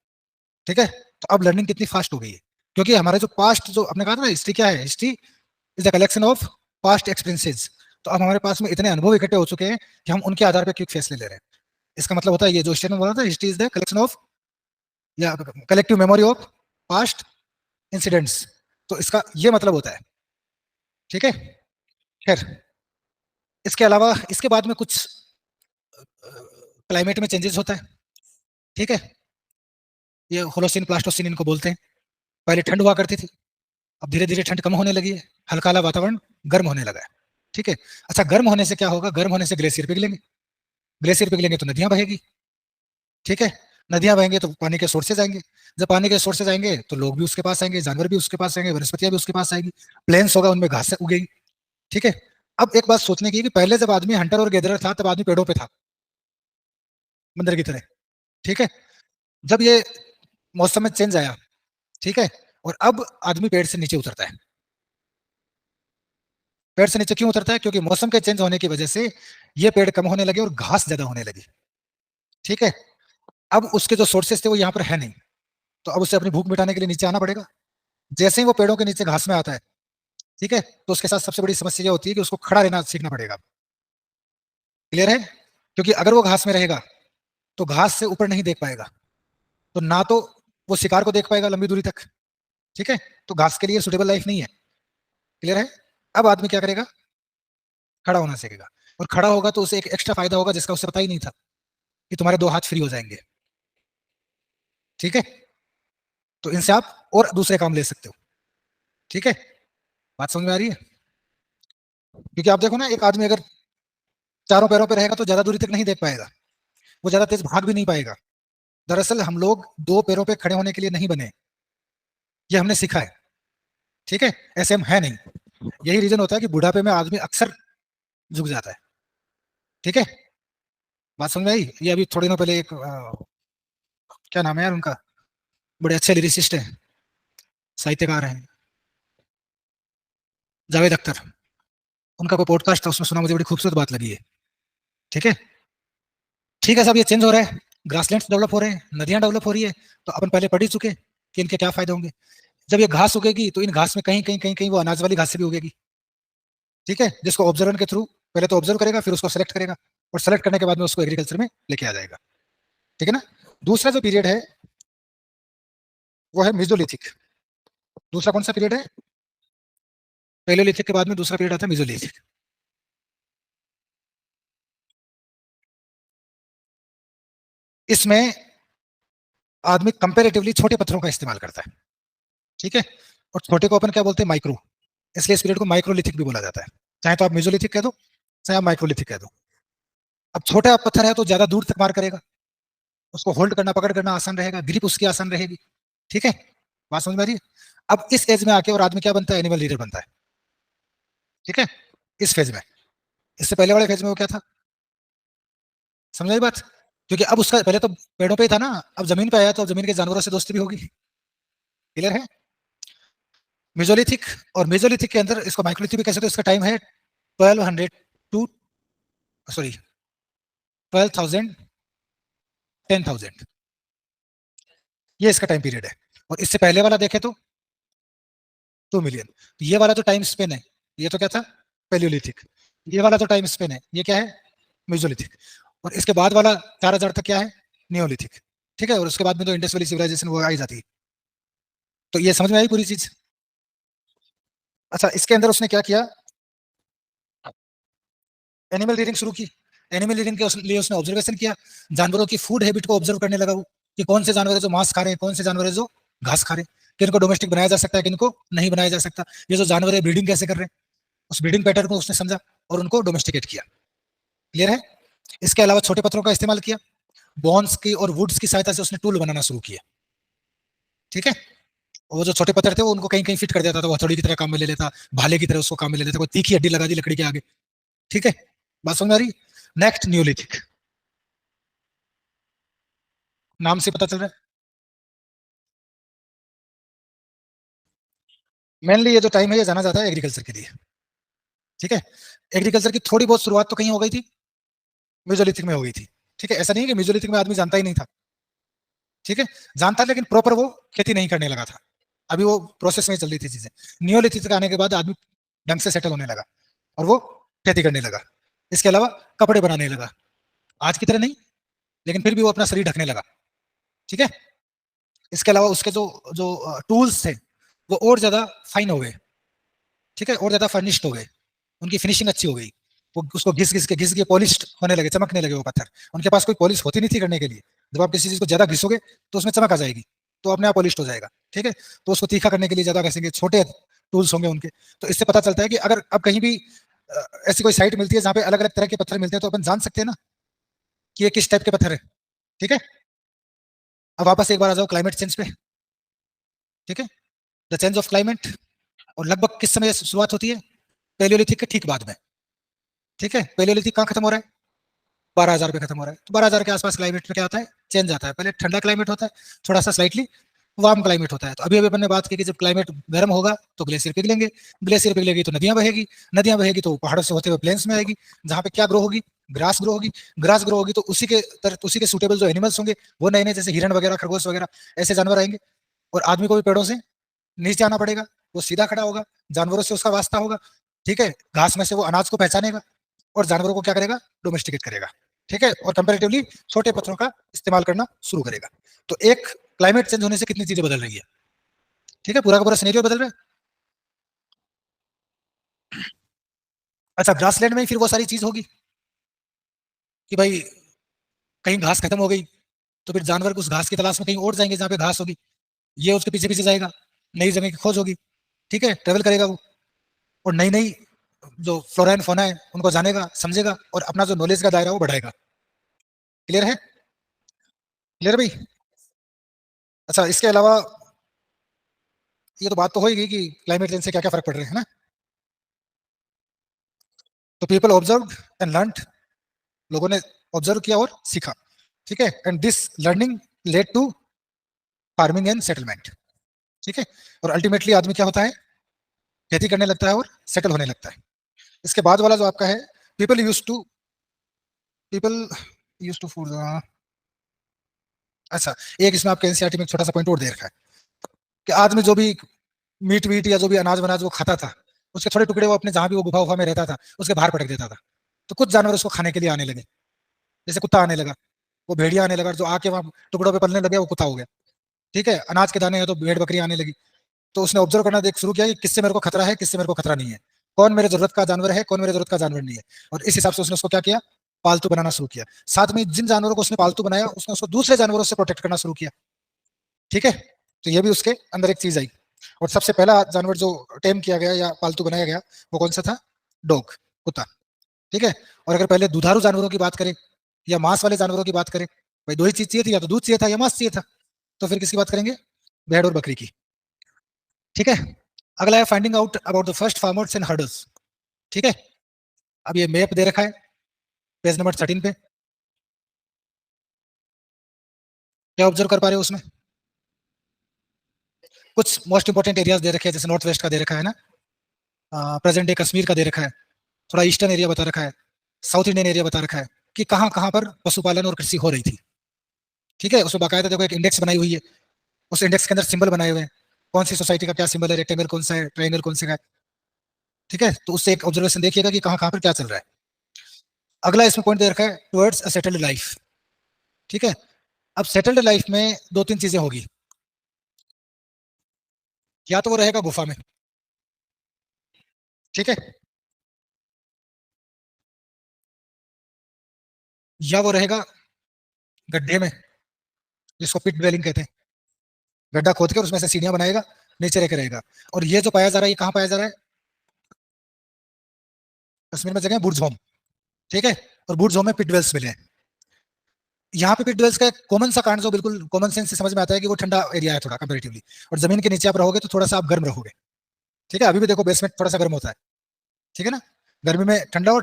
ठीक है? तो अब लर्निंग कितनी फास्ट हो गई है, क्योंकि हमारे जो पास्ट, जो आपने कहा था ना हिस्ट्री क्या है, history is the collection of past experiences. तो अब हमारे पास में इतने अनुभव इकट्ठे हो चुके हैं कि हम उनके आधार पर क्विक फैसले ले रहे हैं। इसका मतलब होता है ये जो स्टेटमेंट बोला था, history is the collection of या collective memory of past incidents, तो इसका ये मतलब होता है। ठीक है? खैर, इसके अलावा इसके बाद में कुछ क्लाइमेट में चेंजेस होता है। ठीक है? ये होलोसिन प्लास्टोसिन इनको बोलते हैं। पहले ठंड हुआ करती थी, अब धीरे धीरे ठंड कम होने लगी है, हल्का हल्का वातावरण गर्म होने लगा है। ठीक है? अच्छा, गर्म होने से क्या होगा, गर्म होने से ग्लेशियर पिघलेंगे, ग्लेशियर पिघलेंगे तो नदियां बहेगी। ठीक है? नदियां बहेंगे तो पानी के सोर्सेज आएंगे, जब पानी के सोर्सेज आएंगे तो लोग भी उसके पास आएंगे, जानवर भी उसके पास आएंगे, वनस्पतियां भी उसके पास आएंगी, प्लेन्स होगा उनमें घास उगेगी। ठीक है? अब एक बात सोचने की कि पहले जब आदमी हंटर और गैदरर था तब आदमी पेड़ों पे था, बंदर की तरह। ठीक है? जब ये मौसम में चेंज आया, ठीक है, और अब आदमी पेड़ से नीचे उतरता है। पेड़ से नीचे क्यों उतरता है? क्योंकि मौसम के चेंज होने की वजह से ये पेड़ कम होने लगे और घास ज्यादा होने लगी। ठीक है? अब उसके जो सोर्सेस थे वो यहाँ पर है नहीं, तो अब उसे अपनी भूख मिटाने के लिए नीचे आना पड़ेगा। जैसे ही वो पेड़ों के नीचे घास में आता है, ठीक है, तो उसके साथ सबसे बड़ी समस्या ये होती है कि उसको खड़ा रहना सीखना पड़ेगा। क्लियर है? क्योंकि अगर वो घास में रहेगा तो घास से ऊपर नहीं देख पाएगा, तो ना तो वो शिकार को देख पाएगा लंबी दूरी तक। ठीक है? तो घास के लिए सुटेबल लाइफ नहीं है। क्लियर है? अब आदमी क्या करेगा, खड़ा होना सीखेगा, और खड़ा होगा तो उसे एक एक्स्ट्रा फायदा होगा जिसका उसे पता ही नहीं था, कि तुम्हारे 2 हाथ फ्री हो जाएंगे। ठीक है? तो इनसे आप और दूसरे काम ले सकते हो। ठीक है? बात समझ में आ रही है? क्योंकि आप देखो ना, एक आदमी अगर चारों पैरों पर रहेगा तो ज्यादा दूरी तक नहीं देख पाएगा, वो ज्यादा तेज भाग भी नहीं पाएगा। दरअसल हम लोग 2 पैरों पे खड़े होने के लिए नहीं बने, ये हमने सीखा है। ठीक है? ऐसे हम है नहीं। यही रीजन होता है कि बुढ़ापे में आदमी अक्सर झुक जाता है। ठीक है? बात समझ में आई? ये अभी थोड़े दिनों पहले एक क्या नाम है यार उनका, बड़े अच्छे लिरिसिस्ट हैं, साहित्यकार हैं, जावेद अख्तर, उनका कोई पॉडकास्ट था, उसमें सुना, मुझे बड़ी खूबसूरत बात लगी है। ठीक है? ठीक है, सब ये चेंज हो रहा है, ग्रासलैंड्स डेवलप हो रहे हैं, नदियां डेवलप हो रही है, तो अपन पहले पढ़ ही चुके कि इनके क्या फायदे होंगे। जब ये घास उगेगी तो इन घास में कहीं कहीं कहीं कहीं वो अनाज वाली घास से भी उगेगी। ठीक है? जिसको ऑब्जर्वर के थ्रू पहले तो ऑब्जर्व करेगा, फिर उसको सेलेक्ट करेगा, और सेलेक्ट करने के बाद में उसको एग्रीकल्चर में लेके आ जाएगा। ठीक है ना? दूसरा जो पीरियड है वो है मिजोलिथिक। दूसरा कौन सा पीरियड है? पैलेयोलिथिक के बाद में दूसरा पीरियड आता है मिजोलिथिक। इसमें आदमी कंपेरेटिवली छोटे पत्थरों का इस्तेमाल करता है। ठीक है? और छोटे को अपन क्या बोलते हैं, माइक्रो, इसलिए इस पीरियड को माइक्रोलिथिक भी बोला जाता है। चाहे तो आप मिजोलिथिक कह दो, चाहे आप माइक्रोलिथिक कह दो। अब छोटा पत्थर है तो ज्यादा दूर तक मार करेगा, उसको होल्ड करना, पकड़ करना आसान रहेगा, ग्रिप उसकी आसान रहेगी। ठीक है? बात समझ में आ रही है? अब इस एज में आके और आदमी क्या बनता है, एनिमल लीडर बनता है। ठीक है? इस फेज में, इससे पहले वाले फेज में वो क्या था, समझाई बात? क्योंकि अब उसका पहले तो पेड़ों पे ही था ना, अब जमीन पे आया तो जमीन के जानवरों से दोस्ती भी होगी। क्लियर है? मेजोलिथिक, और मेजोलिथिक के अंदर इसको माइक्रोलिथिक भी कह सकते हो। इसका टाइम है 1200 टू, सॉरी 12,000, 10,000, ये इसका टाइम पीरियड है। और इससे पहले वाला देखे तो 2 मिलियन। तो ये वाला जो टाइम स्पेन है, ये तो क्या था, पेलियोलिथिक। ये वाला जो टाइम स्पेन है ये क्या है, मेजोलिथिक। और इसके बाद वाला 4,000 तक क्या है, नियोलिथिक। ठीक है? और उसके बाद में तो इंडस वैली सिविलाइजेशन वो आई जाती है। तो ये समझ में आई पूरी चीज? अच्छा, इसके अंदर उसने क्या किया, एनिमल रीडिंग शुरू की। एनिमल रीडिंग के लिए उसने ऑब्जर्वेशन किया, जानवरों की फूड हैबिट को ऑब्जर्व करने लगा वो, कि कौन से जानवर है जो मांस खा रहे हैं, कौन से जानवर है जो घास खा रहे हैं, किनको डोमेस्टिक बनाया जा सकता है, किनको नहीं बनाया जा सकता, ये जो जानवर है ब्रीडिंग कैसे कर रहे हैं, उस ब्रीडिंग पैटर्न को उसने समझा और उनको डोमेस्टिकेट किया। क्लियर है? इसके अलावा छोटे पत्थरों का इस्तेमाल किया, बॉन्स की और वुड्स की सहायता से उसने टूल बनाना शुरू किया। ठीक है। वो जो छोटे पत्थर थे वो उनको कहीं कहीं फिट कर देता था, वो हथौड़ी की तरह काम में ले लेता, भाले की तरह उसको काम में ले लेता, कोई तीखी हड्डी लगा दी लकड़ी के आगे। ठीक है, बात समझ में आ रही? नेक्स्ट न्यूलिथिक, नाम से पता चल रहा है। मेनली ये जो टाइम है ये जाना जाता है एग्रीकल्चर के लिए। ठीक है, एग्रीकल्चर की थोड़ी बहुत शुरुआत तो कहीं हो गई थी, मेजोलिथिक में हो गई थी। ठीक है, ऐसा नहीं है कि मेजोलिथिक में आदमी जानता ही नहीं था। ठीक है, जानता लेकिन प्रॉपर वो खेती नहीं करने लगा था, अभी वो प्रोसेस में चल रही थी चीजें। नियोलिथिक आने के बाद आदमी ढंग से सेटल होने लगा और वो खेती करने लगा। इसके अलावा कपड़े बनाने लगा, आज की तरह नहीं, लेकिन फिर भी वो अपना शरीर ढकने लगा। ठीक है, इसके अलावा उसके जो जो टूल्स थे वो और ज्यादा फाइन हो गए। ठीक है, और ज्यादा फर्निश्ड हो गए, उनकी फिनिशिंग अच्छी हो गई, वो उसको घिस के पॉलिश होने लगे, चमकने लगे वो पत्थर। उनके पास कोई पॉलिश होती नहीं थी करने के लिए, जब आप किसी चीज को ज्यादा घिसोगे तो उसमें चमक आ जाएगी, तो अपने आप पॉलिश हो जाएगा। ठीक है, तो उसको तीखा करने के लिए ज्यादा घसेंगे, छोटे टूल्स होंगे उनके। तो इससे पता चलता है कि अगर अब कहीं भी ऐसी कोई साइट मिलती है जहाँ पे अलग अलग तरह के पत्थर मिलते हैं, तो अपन जान सकते हैं ना कि ये किस टाइप के पत्थर है। ठीक है, अब वापस एक बार आ जाओ क्लाइमेट चेंज पे। ठीक है, द चेंज ऑफ क्लाइमेट, और लगभग किस समय शुरुआत होती है? पेलियोलिथिक के ठीक बाद में। ठीक है, पेलियोलिथिक कहाँ खत्म हो रहा है? 12,000 पे खत्म हो रहा है। तो 12,000 के आसपास क्लाइमेट में क्या होता है? चेंज आता है। पहले ठंडा क्लाइमेट होता है, थोड़ा सा स्लाइटली वार्म क्लाइमेट होता है। तो अभी अभी अपन ने बात की कि जब क्लाइमेट गर्म होगा तो ग्लेशियर पिघलेंगे, ग्लेशियर पिघलेगी तो नदियां बहेगी, नदियां बहेगी तो पहाड़ों से होते हुए प्लेन्स में आएगी, जहां पे क्या ग्रो होगी? ग्रास ग्रो होगी। ग्रास ग्रो होगी तो उसी के सुटेबल जो एनिमल्स होंगे वो नए नए, जैसे हिरण वगैरह, खरगोश वगैरह, ऐसे जानवर आएंगे। और आदमी को भी पेड़ों से नीचे आना पड़ेगा, वो सीधा खड़ा होगा, जानवरों से उसका वास्ता होगा। ठीक है, घास में से वो अनाज को पहचानेगा और जानवरों को क्या करेगा? डोमेस्टिकेट करेगा। ठीक है, और कंपेरेटिवली छोटे पत्थरों का इस्तेमाल करना शुरू करेगा। तो एक क्लाइमेट चेंज होने से कितनी चीजें बदल रही है। ठीक है, पूरा का पूरा सिनेरियो बदल रहा है। अच्छा, ग्रासलैंड में ही फिर वो सारी चीज होगी कि भाई कहीं घास खत्म हो गई तो फिर जानवर उस घास की तलाश में कहीं और जाएंगे जहां पे घास होगी, ये उसके पीछे पीछे जाएगा, नई जगह की खोज होगी। ठीक है, ट्रेवल करेगा वो, और नई नई जो फ्लोरा एंड फौना है उनको जानेगा, समझेगा, और अपना जो नॉलेज का दायरा वो बढ़ाएगा। क्लियर है? क्लियर भाई? अच्छा, इसके अलावा ये तो बात तो होगी कि क्लाइमेट चेंज से क्या क्या फर्क पड़ रहे हैं ना। तो पीपल ऑब्जर्व एंड लर्न, लोगों ने ऑब्जर्व किया और सीखा। ठीक है, and this learning led to farming and settlement. ठीक है, और अल्टीमेटली आदमी क्या होता है? खेती करने लगता है और सेटल होने लगता है। इसके बाद वाला जो आपका है, people use to people use to food. अच्छा, एक इसमें आपके एनसीईआरटी में एक छोटा सा पॉइंट और दे रखा है कि आदमी जो भी मीट वीट या जो भी अनाज वनाज वो खाता था, उसके थोड़े टुकड़े वो अपने जहां भी वो गुफा उफा में रहता था उसके बाहर पटक देता था। तो कुछ जानवर उसको खाने के लिए आने लगे, जैसे कुत्ता आने लगा, वो भेड़िया आने लगा, जो आके वहां टुकड़ों पे पलने लगे वो कुत्ता हो गया। ठीक है, अनाज के दाने हैं तो भेड़ बकरी आने लगी। तो उसने ऑब्जर्व करना देख शुरू किया कि किससे मेरे को खतरा है, किससे मेरे को खतरा नहीं है, कौन मेरे जरूरत का जानवर है, कौन मेरे जरूरत का जानवर नहीं है। और इस हिसाब से उसने उसको क्या किया? पालतू बनाना शुरू किया। साथ में जिन जानवरों को उसने पालतू बनाया उसने उसको दूसरे जानवरों से प्रोटेक्ट करना शुरू किया। ठीक है, तो ये भी उसके अंदर एक चीज आई। और सबसे पहला जानवर जो टेम किया गया या पालतू बनाया गया वो कौन सा था? डॉग, कुत्ता। ठीक है, और अगर पहले दुधारू जानवरों की बात करें या मांस वाले जानवरों की बात करें, भाई दो ही चीज चाहिए थी, या तो दूध चाहिए था या मांस चाहिए था, तो फिर किसकी बात करेंगे? भेड़ और बकरी की। ठीक है, अगला है finding out about the first farmers and herders. ठीक है, अब ये मैप दे रखा है पेज नंबर 13 पे। क्या ऑब्जर्व कर पा रहे हो उसमें? कुछ मोस्ट इंपोर्टेंट एरियाज दे रखे हैं, जैसे नॉर्थ वेस्ट का दे रखा है ना, प्रेजेंट डे कश्मीर का दे रखा है, थोड़ा ईस्टर्न एरिया बता रखा है, साउथ इंडियन एरिया बता रखा है कि कहाँ कहाँ पर पशुपालन और कृषि हो रही थी। ठीक है, उसमें बाकायदा देखो एक इंडेक्स बनाई हुई है, उस इंडेक्स के अंदर सिंबल बनाए हुए हैं, कौन सी सोसाइटी का क्या सिंबल है, रेक्टेंगल कौन सा है, ट्रायंगल कौन सा है। ठीक है, तो उससे एक ऑब्जर्वेशन देखिएगा कि कहाँ कहाँ पर क्या चल रहा है। अगला इसमें पॉइंट दे रखा है टुवर्ड्स अ सेटल्ड लाइफ। ठीक है, अब सेटल्ड लाइफ में दो तीन चीजें होगी, या तो वो रहेगा गुफा में। ठीक है, या वो रहेगा गड्ढे में, जिसको पिट ड्वेलिंग कहते हैं, गड्ढा खोद के उसमें से सीढ़ियां बनाएगा, नीचे रह रहेगा। और ये जो पाया जा रहा है ये कहाँ पाया जा रहा है? कश्मीर में जगह बुर्ज होम। ठीक है, और बुर्ज होम में पिट वेल्स मिले हैं। यहाँ पे पिट का एक कॉमन सा कांड जो बिल्कुल कॉमन सेंस से समझ में आता है कि वो ठंडा एरिया है थोड़ा कंपेरेटिवली, और जमीन के नीचे आप रहोगे तो थोड़ा सा आप गर्म रहोगे। ठीक है, अभी भी देखो बेसमेंट थोड़ा सा गर्म होता है, ठीक है ना, गर्मी में ठंडा और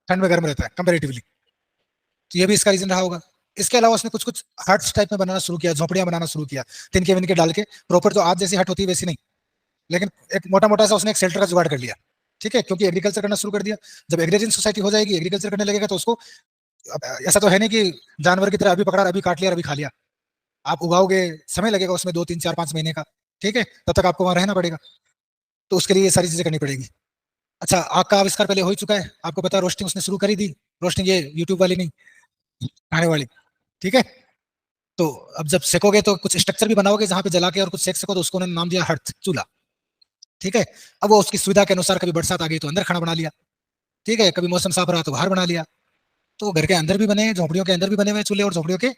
ठंड में गर्म रहता है कंपेरेटिवली। तो ये भी इसका रीजन रहा होगा। इसके अलावा उसने कुछ कुछ हट्स टाइप में बनाना शुरू किया, झोपड़ियां बनाना शुरू किया, तिनके विनके डाल के, प्रॉपर जो आज जैसी हट होती है वैसी नहीं, लेकिन एक मोटा मोटा सा उसने एक शेल्टर का जुगाड़ कर लिया। ठीक है, क्योंकि एग्रीकल्चर करना शुरू कर दिया। जब एग्रीजन सोसाइटी हो जाएगी, एग्रीकल्चर करने लगेगा, तो उसको ऐसा तो है नहीं कि जानवर की तरह अभी पकड़ा अभी काट लिया अभी खा लिया। आप उगाओगे, समय लगेगा उसमें 2 3 4 5 महीने का। ठीक है, तब तक आपको वहां रहना पड़ेगा, तो उसके लिए ये सारी चीजें करनी पड़ेगी। अच्छा, आग का आविष्कार पहले हो ही चुका है, आपको पता है, रोस्टिंग उसने शुरू करी थी। रोस्टिंग ये यूट्यूब वाली नहीं, खाने वाली। ठीक है, तो अब जब सेकोगे तो कुछ स्ट्रक्चर भी बनाओगे जहां पे जला के और कुछ सेक सको, तो उसको उन्होंने नाम दिया हर्थ, चूल्हा। ठीक है, अब वो उसकी सुविधा के अनुसार कभी बरसात आ गई तो अंदर खाना बना लिया, ठीक है, कभी मौसम साफ रहा तो बाहर बना लिया। तो घर के अंदर भी बने, झोपड़ियों के अंदर भी बने हुए चूल्हे, और झोपड़ियों के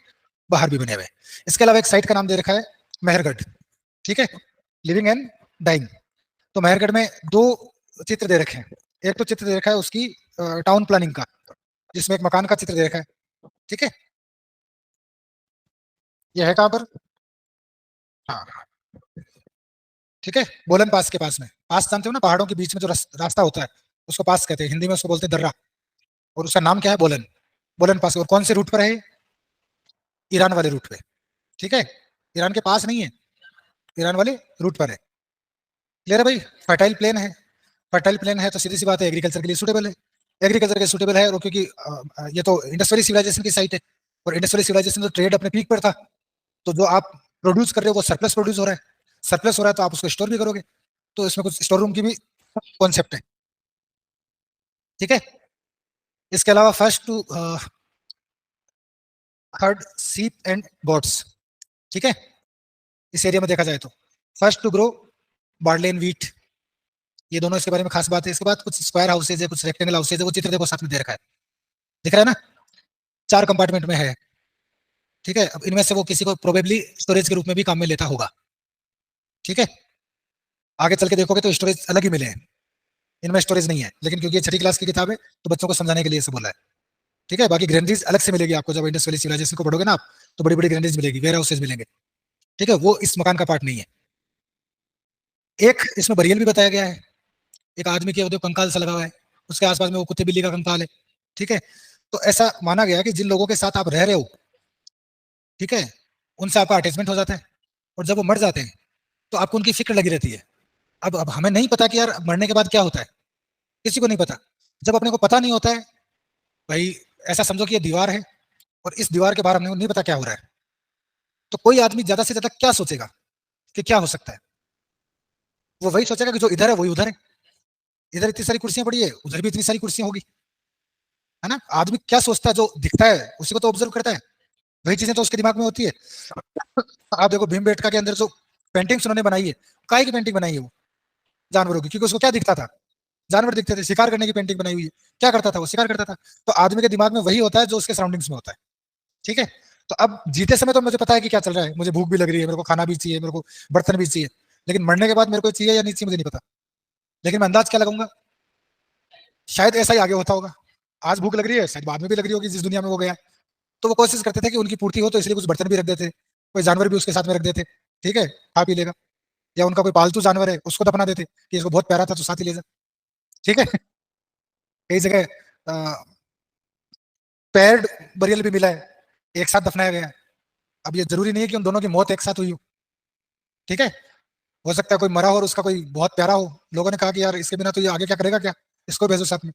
बाहर भी बने हुए। इसके अलावा एक साइट का नाम दे रखा है मेहरगढ़। ठीक है, लिविंग एंड डाइंग। तो मेहरगढ़ में दो चित्र दे रखे हैं। एक तो चित्र दे रखा है उसकी टाउन प्लानिंग का, जिसमें एक मकान का चित्र दे रखा है। ठीक है, यह है कहां पर? हाँ, ठीक है, बोलन पास के पास में। पास जानते हो ना, पहाड़ों के बीच में जो रास्ता होता है, उसको पास कहते हैं, हिंदी में उसको बोलते हैं दर्रा। और उसका नाम क्या है? बोलन। बोलन पास। और कौन से रूट पर है? ईरान वाले रूट पे। ठीक है, ईरान के पास नहीं है, ईरान वाले रूट पर है। क्लियर है भाई? फर्टाइल प्लेन है, फर्टाइल प्लेन है तो सीधी सी बात है एग्रीकल्चर के लिए सूटेबल है। एग्रीकल्चर के सूटेबल है, और क्योंकि ये तो इंडस्ट्रियल सिविलाइजेशन की साइट है, और इंडस्ट्रियल सिविलाइजेशन तो ट्रेड अपने पीक पर था। तो जो आप प्रोड्यूस कर रहे हो वो सरप्लस प्रोड्यूस हो रहा है, सरप्लस हो रहा है तो आप उसको स्टोर भी करोगे। तो इसमें कुछ स्टोर रूम की भी कॉन्सेप्ट है। ठीक है, इसके अलावा first to herd sheep and goats. ठीक है, इस एरिया में देखा जाए तो first to grow barley and wheat, ये दोनों इसके बारे में खास बात है। इसके बाद कुछ स्क्वायर हाउसेज है, कुछ रेक्टेंगल हाउसेज है, वो चित्र देखो साथ में दे रखा है, दिख रहा है ना, 4 कंपार्टमेंट में है। ठीक है, अब इनमें से वो किसी को प्रोबेबली स्टोरेज के रूप में भी काम में लेता होगा। ठीक है, आगे चल के देखोगे तो स्टोरेज अलग ही मिले हैं, इनमें स्टोरेज नहीं है, लेकिन क्योंकि ये 6ठी क्लास की किताब है तो बच्चों को समझाने के लिए से बोला है। ठीक है, बाकी ग्रेनरीज अलग से मिलेगी आपको, जब इंडस वैली सिविलाइजेशन को पढ़ोगे ना आप, तो बड़ी बड़ी ग्रेनरीज मिलेगी, वेयर हाउसेज मिलेंगे। ठीक है, वो इस मकान का पार्ट नहीं है। एक इसमें बरियल भी बताया गया है, एक आदमी के उधर कंकाल सा लगा हुआ है, उसके आसपास में वो कुत्ते बिल्ली का कंकाल है। ठीक है, तो ऐसा माना गया कि जिन लोगों के साथ आप रह रहे हो, ठीक है, उनसे आपका अटैचमेंट हो जाता है, और जब वो मर जाते हैं तो आपको उनकी फिक्र लगी रहती है। अब हमें नहीं पता कि यार मरने के बाद क्या होता है, किसी को नहीं पता। जब अपने को पता नहीं होता है भाई, ऐसा समझो कि ये दीवार है और इस दीवार के बाहर हमने नहीं पता क्या हो रहा है, तो कोई आदमी ज्यादा से ज्यादा क्या सोचेगा कि क्या हो सकता है? वो वही सोचेगा कि जो इधर है वही उधर है, इधर इतनी सारी कुर्सियां पड़ी है, उधर भी इतनी सारी कुर्सियां होगी, है ना। आदमी क्या सोचता है, जो दिखता है उसी को तो ऑब्जर्व करता है, वही चीजें तो उसके दिमाग में होती है। आप देखो भीमबेटका के अंदर जो पेंटिंग्स उन्होंने बनाई है, काय की पेंटिंग बनाई है वो? जानवरों की, क्योंकि उसको क्या दिखता था? जानवर दिखते थे, शिकार करने की पेंटिंग बनाई हुई है। क्या करता था वो? शिकार करता था। तो आदमी के दिमाग में वही होता है जो उसके सराउंडिंग्स में होता है। ठीक है, तो अब जीते समय तो मुझे पता है कि क्या चल रहा है, मुझे भूख भी लग रही है, मेरे को खाना भी चाहिए, मेरे को बर्तन भी चाहिए, लेकिन मरने के बाद मेरे को चाहिए या नहीं चाहिए मुझे नहीं पता। लेकिन मैं अंदाज क्या लगाऊंगा, शायद ऐसा ही आगे होता होगा। आज भूख लग रही है, शायद बाद में भी लग रही होगी जिस दुनिया में वो गया। तो वो कोशिश करते थे कि उनकी पूर्ति हो, तो इसलिए कुछ बर्तन भी रख देते, कोई जानवर भी उसके साथ में रख देते। ठीक है, खा पी लेगा। या उनका कोई पालतू जानवर है उसको दफना देते कि इसको बहुत प्यारा था तो साथ ही ले जा। ठीक है, कई जगह पैर्ड बरियल भी मिला है, एक साथ दफनाया गया है। अब ये जरूरी नहीं है कि उन दोनों की मौत एक साथ हुई हो। ठीक है, हो सकता है कोई मरा हो और उसका कोई बहुत प्यारा हो, लोगों ने कहा कि यार इसके बिना तो ये आगे क्या करेगा क्या, इसको भेजो साथ में।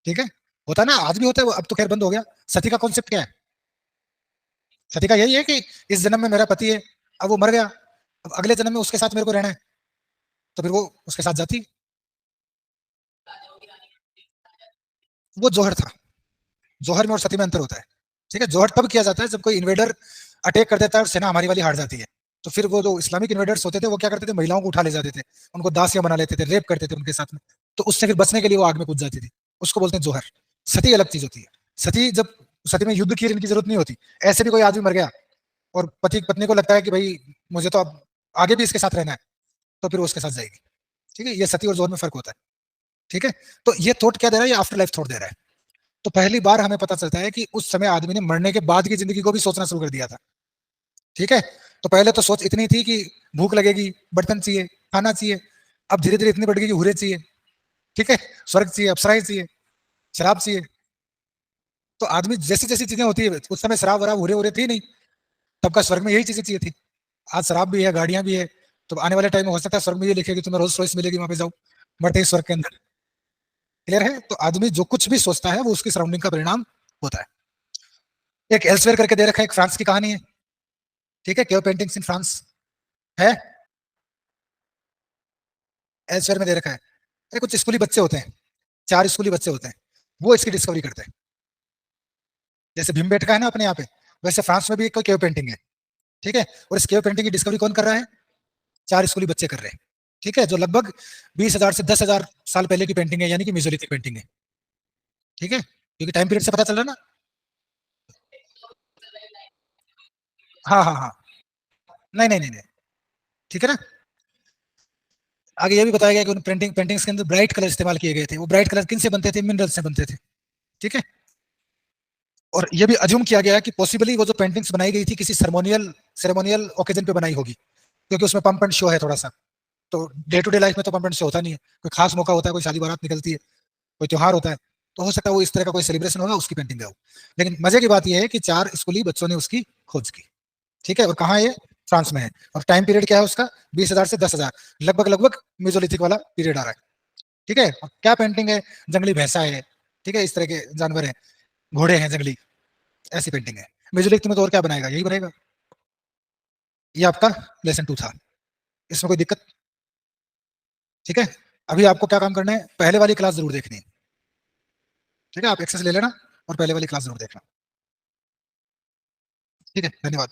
ठीक है, होता है ना, आज भी होता है, अब तो खैर बंद हो गया। सती का कॉन्सेप्ट क्या है? सती का यही है कि इस जन्म में मेरा पति है, अब वो मर गया, अब अगले जन्म में उसके साथ मेरे को रहना है, तो फिर वो उसके साथ जाती। वो जौहर था, जौहर में और सती में अंतर होता है। ठीक है, जौहर तब किया जाता है जब कोई इन्वेडर अटैक कर देता है और सेना हमारी वाली हार जाती है। तो फिर वो जो इस्लामिक इन्वेडर्स होते थे वो क्या करते थे, महिलाओं को उठा ले जाते थे, उनको दासियां बना लेते थे, रेप करते थे उनके साथ में। तो उससे फिर बचने के लिए वो आग में कूद जाती थी, उसको बोलते हैं जौहर। सती अलग चीज होती है। सती जब सती में युद्ध की इनकी जरूरत नहीं होती, ऐसे भी कोई आदमी मर गया और पति पत्नी को लगता है कि भाई मुझे तो अब आगे भी इसके साथ रहना है, तो फिर वो उसके साथ जाएगी। ठीक है, ये सती और जौहर में फर्क होता है। ठीक है, तो ये थॉट क्या दे रहा है, ये आफ्टर लाइफ थॉट दे रहा है। तो पहली बार हमें पता चलता है कि उस समय आदमी ने मरने के बाद की जिंदगी को भी सोचना शुरू कर दिया था। ठीक है, तो पहले तो सोच इतनी थी कि भूख लगेगी, बर्तन चाहिए, खाना चाहिए। अब धीरे धीरे इतनी बढ़ गई कि हुरे चाहिए, ठीक है, स्वर्ग चाहिए, अप्सराएं चाहिए, शराब चाहिए। तो आदमी जैसी जैसी चीजें होती है, उस समय शराब वराब हुरे हुरे थी नहीं, तब का स्वर्ग में यही चीजें चाहिए थी। आज शराब भी है, गाड़ियां भी है, तो आने वाले टाइम में हो सकता है स्वर्ग में ये लिखे कि तुम्हें रोल्स रॉयस मिलेगी, वहां पे जाओ, मरते ही स्वर्ग के अंदर। क्लियर है? तो आदमी जो कुछ भी सोचता है वो उसकी सराउंडिंग का परिणाम होता है। एक एल्सवेयर करके दे रखा है, एक फ्रांस की कहानी है, ठीक है, केव पेंटिंग्स इन फ्रांस है, एल्सवेयर में दे रखा है। अरे कुछ स्कूली बच्चे होते हैं, 4 स्कूली बच्चे होते हैं, वो इसकी डिस्कवरी करते हैं। जैसे भीमबेटका है ना अपने यहाँ पे, वैसे फ्रांस में भी एक केव पेंटिंग है, ठीक है, और इस केव पेंटिंग की डिस्कवरी कौन कर रहा है? 4 स्कूली बच्चे कर रहे हैं, ठीक है, जो लगभग 20,000 से 10,000 साल पहले की पेंटिंग है, यानी कि मेसोलिथिक पेंटिंग है, ठीक है, क्योंकि टाइम पीरियड से पता चल रहा है ना। हाँ हाँ हाँ, नहीं नहीं नहीं नहीं, ठीक है ना। आगे ये भी बताया गया कि उन पेंटिंग्स के अंदर ब्राइट कलर इस्तेमाल किए गए थे। वो ब्राइट कलर किन से बनते थे? मिनरल से बनते थे, ठीक है। और ये भी अज्यूम किया गया कि पॉसिबली वो जो पेंटिंग्स बनाई गई थी किसी सेरेमोनियल ओकेजन पे बनाई होगी, क्योंकि उसमें पंप एंड शो है थोड़ा सा। तो डे टू डे लाइफ में तो पंप एंड शो होता नहीं है, कोई खास मौका होता है, कोई शादी बारात निकलती है, कोई त्योहार होता है, तो हो सकता है वो इस तरह का कोई सेलिब्रेशन होगा, उसकी पेंटिंग है वो। लेकिन मजे की बात यह है कि 4 स्कूली बच्चों ने उसकी खोज की, ठीक है, और कहाँ ये? फ्रांस में है। और टाइम पीरियड क्या है उसका? 20,000 से 10,000, लगभग लगभग मेजोलिथिक वाला पीरियड आ रहा है, ठीक है। क्या पेंटिंग है? जंगली भैंसा है, ठीक है, इस तरह के जानवर है, घोड़े हैं जंगली, ऐसी पेंटिंग है। मेजोलिथिक में तो और क्या बनाएगा, यही बनेगा। ये आपका लेसन 2 था, इसमें कोई दिक्कत? ठीक है, अभी आपको क्या काम करना है? पहले वाली क्लास जरूर देखनी है, ठीक है, आप एक्सेस ले लेना और पहले वाली क्लास जरूर देखना। ठीक है, धन्यवाद।